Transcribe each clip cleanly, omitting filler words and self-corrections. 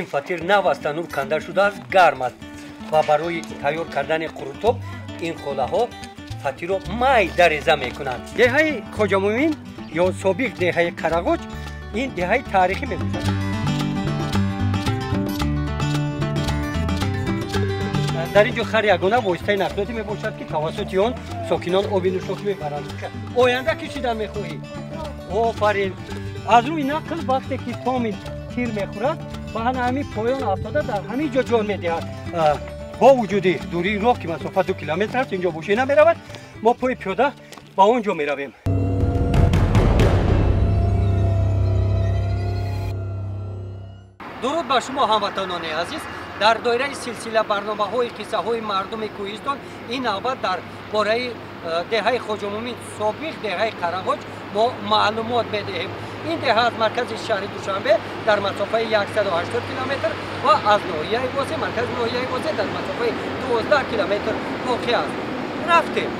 این فطیر نو است، نور کنده شده است، گرم است و برای تیار کردن قروتوب این خوله ها فطیر رو مای دریزه میکنند. دهه خواجه مومین یا سابق دهه قرغوچ این دهه تاریخی میباشد. در اینجا خر یگانه واسطه نقلیاتی میباشد که توسط آن ساکنان آب نوشابه میبرند. آینده کشیدن میخواهی؟ آفرین. از روی نقل وقتی که تام تیر میخورد و همین پایان افتاده در همین جا جان میدهد. با وجود دوری راه که مسافت 2 کیلومتر است اینجا ماشین نمیرود، ما پای پیاده با اونجا میرویم. درود بر شما هموطنان عزیز. در دایره سلسله برنامه‌های قصه‌های مردم کوهستان این نوبت در باره دهه خواجه مومین سابق دهه قرغوچ ما معلومات می‌دهیم. این دهه از مرکز شهر دوشنبه در مسافت 180 کیلومتر و از ناحیه واسه مرکز ناحیه واسه در مسافت 12 کیلومتر واقع است. رفتیم.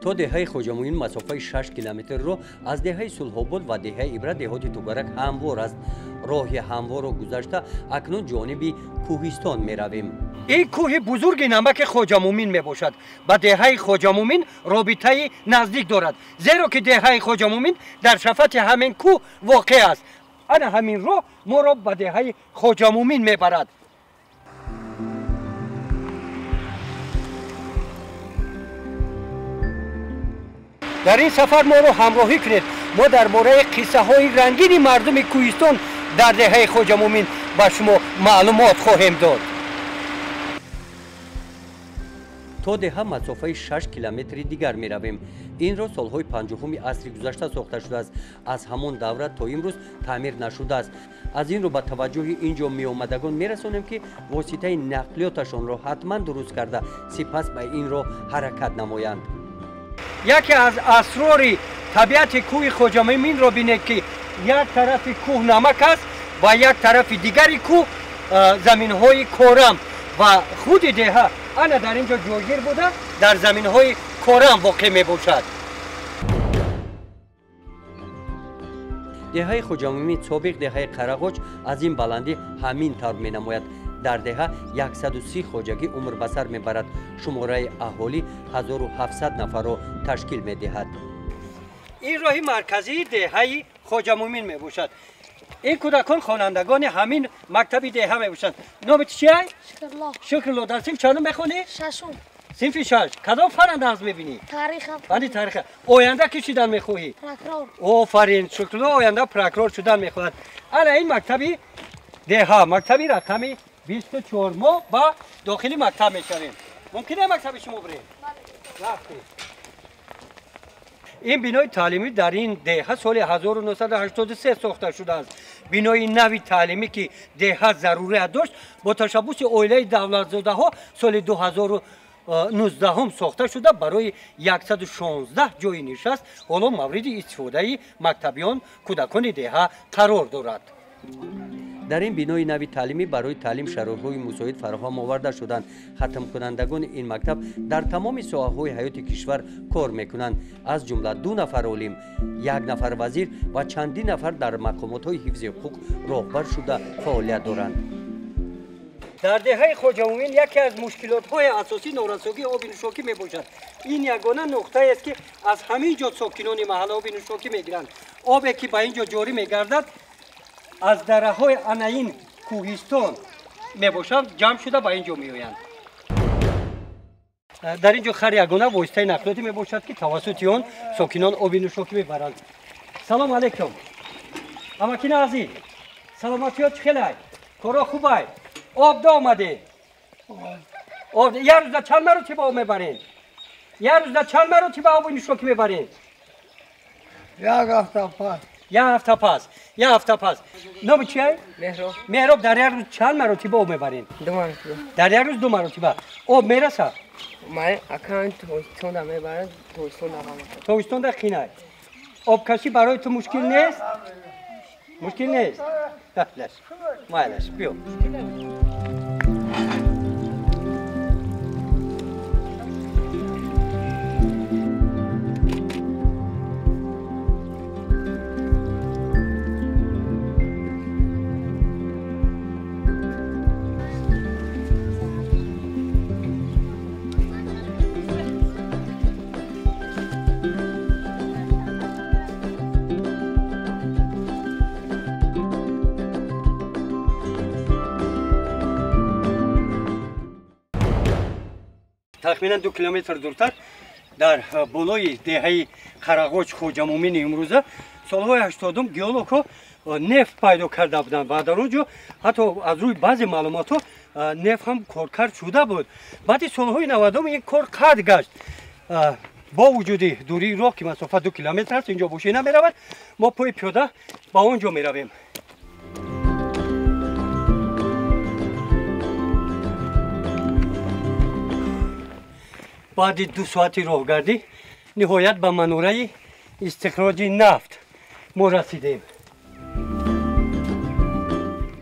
تا دهه خواجه مومین مسافت 6 کیلومتر رو از دهه صلح‌آباد و دهه عبرت دهات توبرک هموار است. راه هموار رو گذشته اکنون جانب کوهستان می رویم. این کوه بزرگ نمک خواجه مومین می باشد. با دهه خواجه مومین رابطه نزدیک دارد، زیرا که دهه خواجه مومین در شفت همین کوه واقع است. انا همین راه ما را به دهه خواجه مومین می برد. در این سفر ما رو همراهی کنید. ما درباره قصه های رنگین مردم کوهستان در دهه خواجه مومین به شما معلومات خواهیم داد. تا دهه مسافت 6 کیلومتر دیگر می رویم. این را سالهای 50 عصر گذشته ساخته شده است. از همان دوره تا امروز تعمیر نشده است. از این رو به توجه اینجا می آمدگان می رسانیم که واسطه نقلیاتشان را حتما درست کرده سپس به این را حرکت نمایند. یکی از اسرار طبیعت کوه خواجه مومین را بینید که یک طرف کوه نمک است و یک طرف دیگری کوه زمین های کورم و خود دهه انا در اینجا جایگیر بوده در زمین های کورم واقع می باشد. دهه خواجه مومین سابق دهه قرغوچ از این بلندی همین طور می نماید. در دهه 130 خواجگی عمر به سر میبرد. شماره اهالی 1700 نفر را تشکیل میدهد. این راه مرکزی دهه خواجه مومین میباشد. این کودکان خوانندگان همین مکتب دهه میباشند. نامت چیه؟ شکرالله. شکرالله. در صنف چندم میخونی؟ ششم. صنف 6. کدام فرآیند از میبینی؟ تاریخ. بله تاریخ. آینده کی شدن میخواهی؟ پرکرور. آفرین. شکرالله آینده پرکرور شدن میخواهد. الا این مکتبی دهه مکتبی رقمی 24 ما با داخلی مکتب میشویم. ممکنه مکتب شما بریم؟ رفتیم. این بنای تعلیمی در این دهه سال 1983 ساخته شده است. بنای نوی تعلیمی که دهه ضرورت داشت با تشبث عائله دولتزاده ها سال 2019 هم ساخته شده برای 116 جای نشست حالا مورد استفاده مکتبیان کودکان دهه قرار دارد. در این بنای نوی تعلیمی برای تعلیم شرایط‌های مساعد فراهم آورده شدند. ختم کنندگان این مکتب در تمام ساحه‌های حیات کشور کار می‌کنند. از جمله 2 نفر عالم، 1 نفر وزیر و چندین نفر در مقامات‌های حفظ حقوق راهبر شده فعالیت دارند. در دهه خواجه مومین یکی از مشکلات‌های اساسی نارسایی آب نوشابه میباشد. این یگانه نقطه است که از همین جا ساکنان محله آب نوشابه میگیرند. آبی که به اینجا جاری میگردد از دره‌های اناین کوهستان میباشند جمع شده به اینجا میآیند. در اینجا خر یگانه واسطه نقلیاتی میباشد که توسط آن ساکنان آب نوشابه میبرند. سلام علیکم. اماکن عزیز. سلامتی چخیلی؟ کارا خوبه؟ آب دا آمده؟ آب یه روز چند مرتبه آب میبرین؟ یه روز چند مرتبه آب نوشابه میبرین؟ یک هفته پس. یه هفته پس. نام چیه؟ مهراب. مهراب در یک روز چند مرتبه آب میبرین؟ 2 مرتبه. در یک روز 2 مرتبه. آب میرسه؟ من اکان توستون دا میبرم توستون دا توستون دا خینه. آب کشی برای تو مشکل نیست؟ مشکل نیست. بله. مایلش بیو. تقریباً 2 کیلومتر دورتر در بالای دهه قراقوچ خوجامومین امروزه سالهای 80 گیولوگ‌ها نفت پیدا کرده بودند و در اونجا حتی از روی بعضی معلومات نفت هم کارکرد شده بود. بعد سالهای 90 این کار قطع گشت. با وجود دوری راه که مسافت 2 کیلومتر است اینجا بوشی نمی‌رود، ما پای پیاده با اونجا می‌رویم. بعد 2 ساعتی راهگردی نهایت به مناره استخراج نفت ما رسیدیم.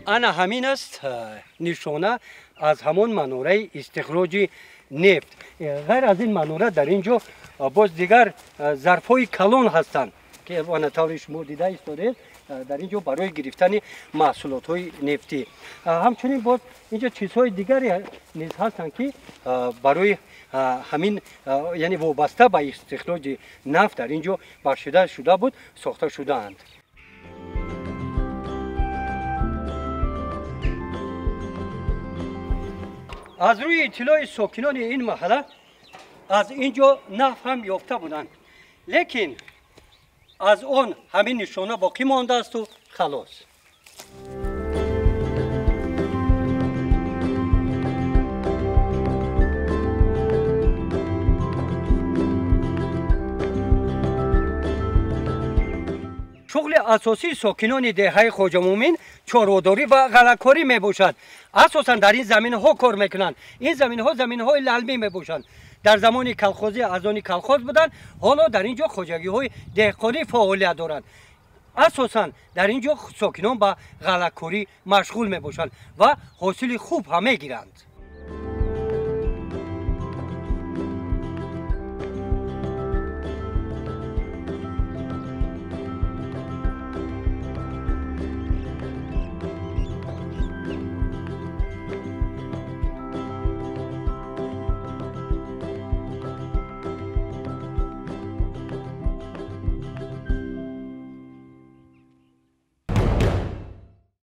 انا همین است نشانه از همان مناره استخراج نفت. غیر از این مناره در اینجا باز دیگر ظرف‌های کلان هستند که وانطور شما دیده ایستاده در اینجا برای گرفتن محصولات‌های نفتی. همچنین باز اینجا چیزهای دیگری نیز هستند که برای همین یعنی وابسته به استخراج نفت در اینجا بخشیده شده بود ساخته شده اند. از روی اطلاع ساکنان این محله از اینجا نفت هم یافته بودند، لیکن از آن همین نشانه باقی مانده است و خلاص. شغل اساسی ساکنان دهه خوجامومین چاره‌داری و غله‌کاری میباشد. اساساً در این زمین‌ها کار میکنند. این زمین‌ها زمین‌های للمی میباشند. در زمان کلخوزی از آن کلخوز بودند، حالا در اینجا خوجگی‌های دهقانی فعالیت دارند. اساساً در اینجا ساکنان به غله‌کاری مشغول میباشند و حاصل خوب هم میگیرند.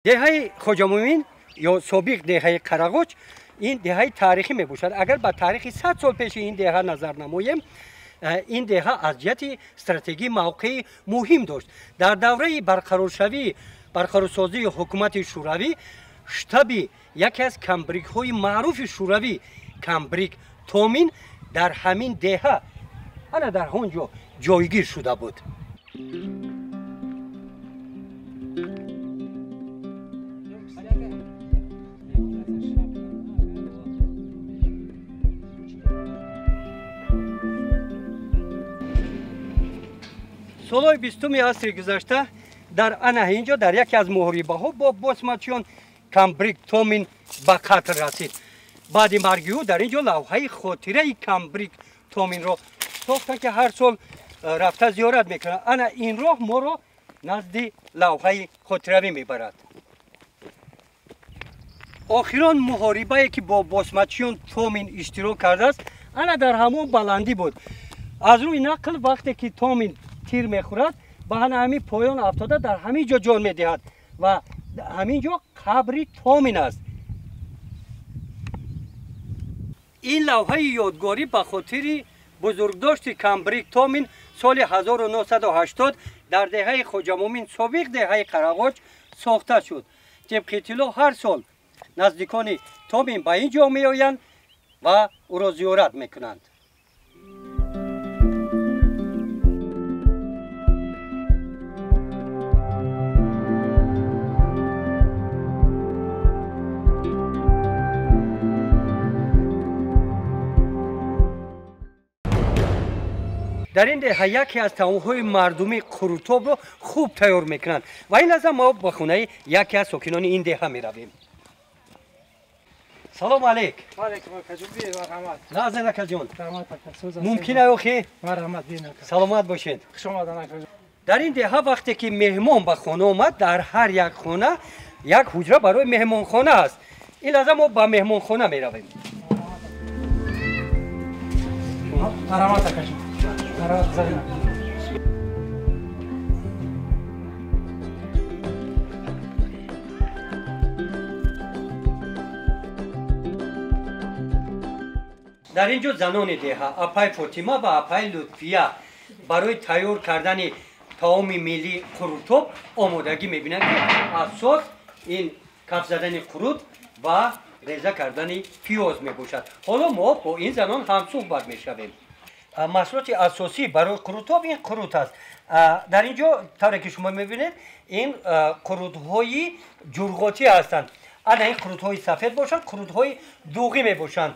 دهه خوجامومین یا سابق دهه قراقوچ این دهه تاریخی می باشد. اگر به تاریخ 100 سال پیش این دهه نظر نماییم، این دهه از جهت استراتژی موقع مهم داشت. در دوره برقرارسازی حکومت شوروی شتاب یکی از کمبریک های معروف شوروی کمبریک تومین در همین دهه انا در اونجا جایگیر شده بود. سالهای 20 عصر گذشته در انا اینجا در یکی از محاربه‌ها با بسمتیان کمبریک تومین به قتل رسید. بعد مرگ او در اینجا لوحه خاطره کمبریک تومین را ساختن که هر سال رفته زیارت میکنه. انا این راه ما را نزد لوحه خاطره میبرد. آخران محاربه‌ای که با بسمتیان تومین اشتراک کرده است انا در همون بلندی بود. از روی نقل وقتی که تومین تیر میخورد به همین پایان افتاده در همین جا جان میدهد و همین جا قبر تومین است. این لوحه یادگاری به خاطر بزرگداشت کمبریک تومین سال 1980 در دهه خوجامومین سابق دهه قراقوچ ساخته شد. طبق اطلاع هر سال نزدیکان تومین به اینجا میآیند و او را زیارت میکنند. در این دهه یکی از طعام‌های مردمی قروتوب رو خوب تیار میکنند و این لحظه ما به خونه یکی از ساکنان این دهه میرویم. سلام علیک. وعلیکم السلام. نازن اکا جون. رحمت اکا. ممکنه اوخی؟ رحمت بین اکا. سلامت باشید. خوش آمدن اکا. در این دهه وقتی که مهمان به خانه اومد در هر یک خانه یک حجره برای مهمانخانه است. این لحظه ما به مهمانخانه میرویم. رحمت اکا. رحمت زدین. در اینجا زنان دهه اپای فاطمه و اپای لطفیه برای تیار کردن طعام ملی قروتوب آمادگی میبینند که اساس این کف زدن قروت و ریزه کردن پیاز میباشد. حالا ما با این زنان هم صحبت میشویم. محصولات اساسی برای قروتوب این قروت است. در اینجا طوری که شما میبینید این قروت های جرغاتی هستند. اگر این قروت های سفید باشند قروت های دوغی میباشند.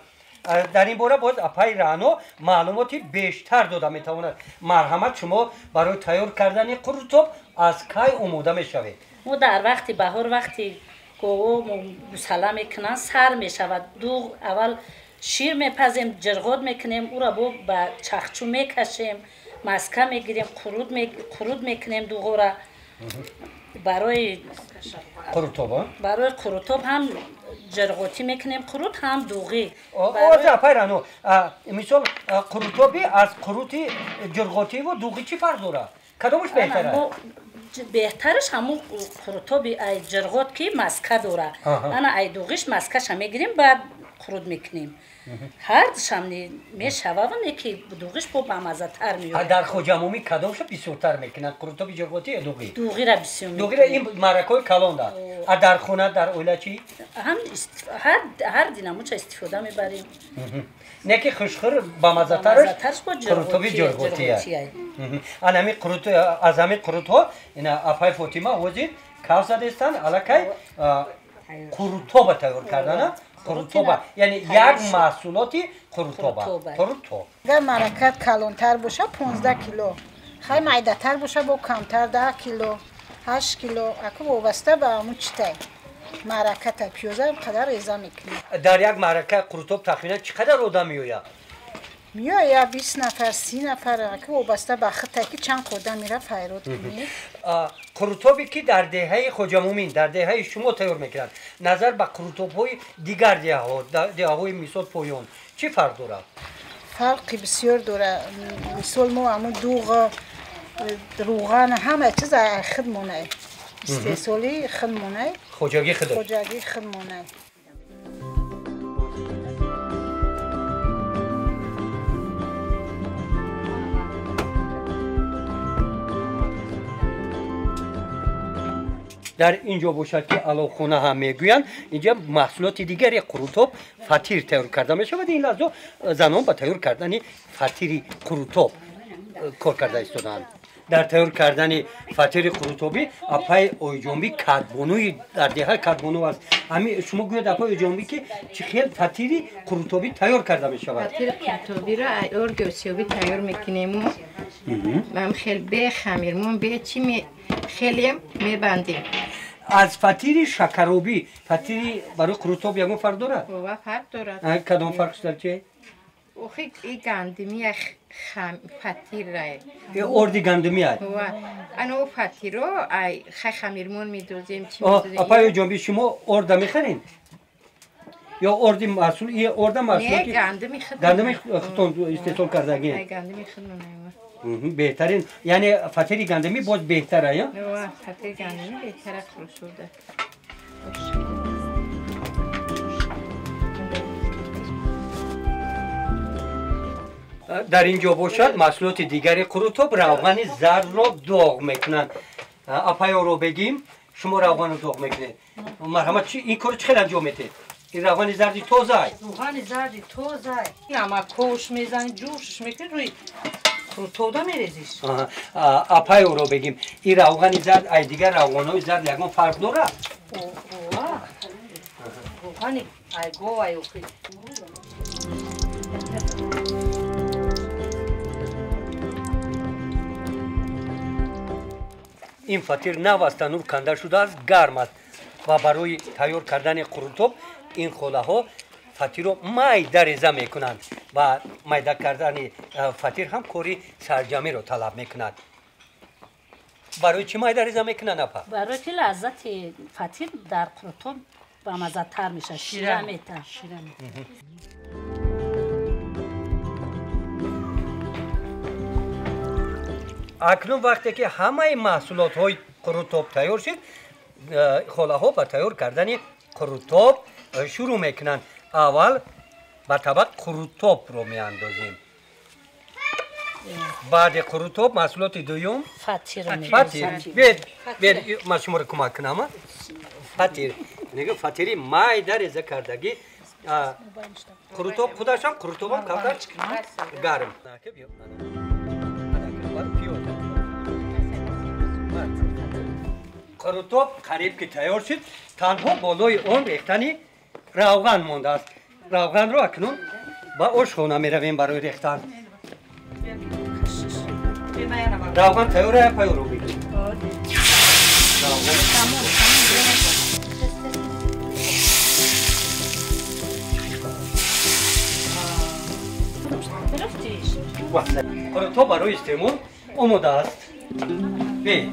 در این باره باید اپای رعنا معلوماتی بیشتر داده میتواند. مرحمت شما برای تیار کردن قروتوب از کی آماده میشوید؟ ما در وقتی بهار وقتی گوه مسله میکنن سر میشود دوغ اول شیر میپزیم جرغات میکنیم او را به چخچو میکشیم مسکه میگیریم قروت میکنیم دوغ را برای قروتوب هم جرغاتی میکنیم قروت هم دوغی. آواز اپای رعنا مثال قروتوبی از قروتی جرغاتی و دوغی چی فرق داره؟ کدامش بهتره؟ بهترش همون قروتوبی ای جرغات که مسکه داره. انا ای دوغیش مسکهش میگیریم بعد قروت میکنیم. هر شمنی میشوه و که دوغیش با مزه تر میاد. در خودجمومی کدامش بسیارتر میکنن؟ قروتوبی جرغاتی یا دوغی؟ دوغی را بسیار میکنیم. دوغی را این مرکای کلان داره. در خونه در اوله چی؟ هم هر دینمون چه استفاده میبریم. نه که خوشخور با مزه ترش قروتوبی جرغاتی است. انمی قروت از همین قروت ها این اپای فاطمه وزید کاف زده استن الکی قروتوب تیار کردن. قروتوب یعنی یک محصولاتی قروتوب. اگر مرکت کلانتر باشه 15 کیلو، خیلی معده‌تر باشه با کمتر 10 کیلو 8 کیلو اکو وابسته به همون چیته مرکت پیازه قدر ریزه میکنه. در یک مرکه قروتوب تقریبا چقدر آدم میآید؟ میآید 20 نفر 30 نفر اکو وابسته به خطه که چند قدم میره فیرود کنید. قروتوبی که در دهه خودجمومین در دهه شما تیار میکنند نظر به قروتوب های دیگر دهه های مثال پویان چی فرق داره؟ فرقی بسیار داره. مثال ما همون دوغ روغن همه چیز خودمونه استحصالی خودمونه خوجاگی خودمونه در اینجا باشد که علاخونه هم میگویند اینجا محصولات دیگری قروتوب فطیر تیار کرده می شود. این لحظه زنان به تیار کردن فطیر قروتوب کار کرده ایستادند. در تیار کردن فطیر قروتوبی اپای اویجومی کدبانوی در دهه کدبانو است. همین شما گوید اپای اویجومی که چه خیلی فطیر قروتوبی تیار کرده می شود. فطیر قروتوبی را ایار گوسیابی تیار میکنیم. ما خیلی به خمیرمون به چی خیلی میبندیم. از فطیر شکروبی فطیر برای قروتوب یکم فرق داره؟ و فرق داره. کدام فرقش در چه؟ اوخی این گندمی فطیر رای. این اردی گندمی هست. و انا فطیر رو خمیرمون میدوزیم چی میدوزیم. اپای جنبی شما ارد میخرین؟ یا اردی محصول یه ارد محصول نه گندمی خودمون استحصال کردگی. گندمی خودمون بهترین یعنی فطیر گندمی باز بهتره یا؟ نه فطیر گندمی بهتره خروشورده. در اینجا باشد محصولات دیگری قروتوب روغن زرد را داغ میکنند. اپای رو بگیم شما روغن رو داغ میکنید. مرحمت این کار چه خیلی انجام میده؟ این روغن زردی تازه است. روغن زردی تازه است. اما کوش میزنی جوشش میکنی روی قروتوب میریزیش. اپای رو بگیم این روغن زرد ای دیگر روغن‌های زرد یکم فرق داره؟ روغن ای گو ای اوکی. این فطیر نو از تنور کنده شده است، گرم است و برای تیار کردن قروتوب این خوله ها فطیر رو میده ریزه میکنند و میده کردن فطیر هم کاری سرجمی رو طلب میکند. برای چی میده ریزه میکنند اپا؟ برای که لذت فطیر در قروتوب با مزه تر میشه، شیره میته. اکنون وقتی که همه محصولات های قروتوب تیار شد، خوله ها به تیار کردن قروتوب شروع میکنند. اول به طبق قروتوب رو میاندازیم. بعد قروتوب محصولات دوم فطیر رو فطیر. بید من شما رو کمک کنم. فطیر نگه فطیری میده ریزه کردگی قروتوب خودش هم قروتوب هم کمتر گرم. قروتوب قریب که تیار شد، تنها بالای اون ریختنی روغن مانده است. روغن رو اکنون با آشخانه می رویم برای ریختن. روغن تیاره پای رو بگیریم. قروتوب برای استعمال آماده است. بی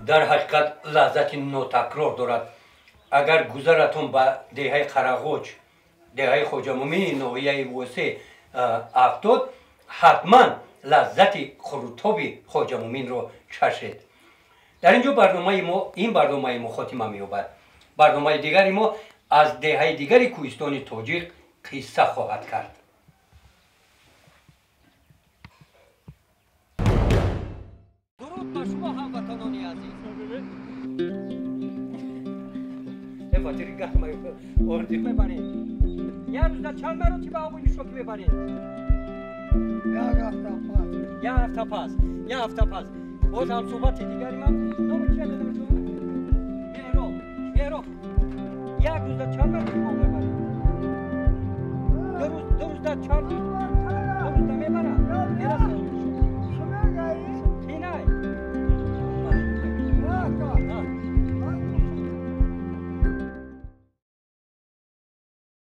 در حقیقت لذت نوتکرار دارد. اگر گذرتون به دهه قرغوچ، دهه خواجه مومن ناحیه وسه افتاد، حتما لذت قروتوب خواجه مومن رو چشید. در اینجا برنامه ما خاتمه می‌یابد. برنامه دیگری ما از دهه دیگری کوهستان تاجیک قصه خواهد کرد. درود بر شما هموطنان عزیز. فطیری گرمه اردی ببرید. یه روز در چند مرتبه آبونی شوک ببرید. یه هفته پس باز هم صحبت دیگری من نام چیه دادم شما؟ بیرو یک روز در چند مرتبه آب ببرید. دو روز در چند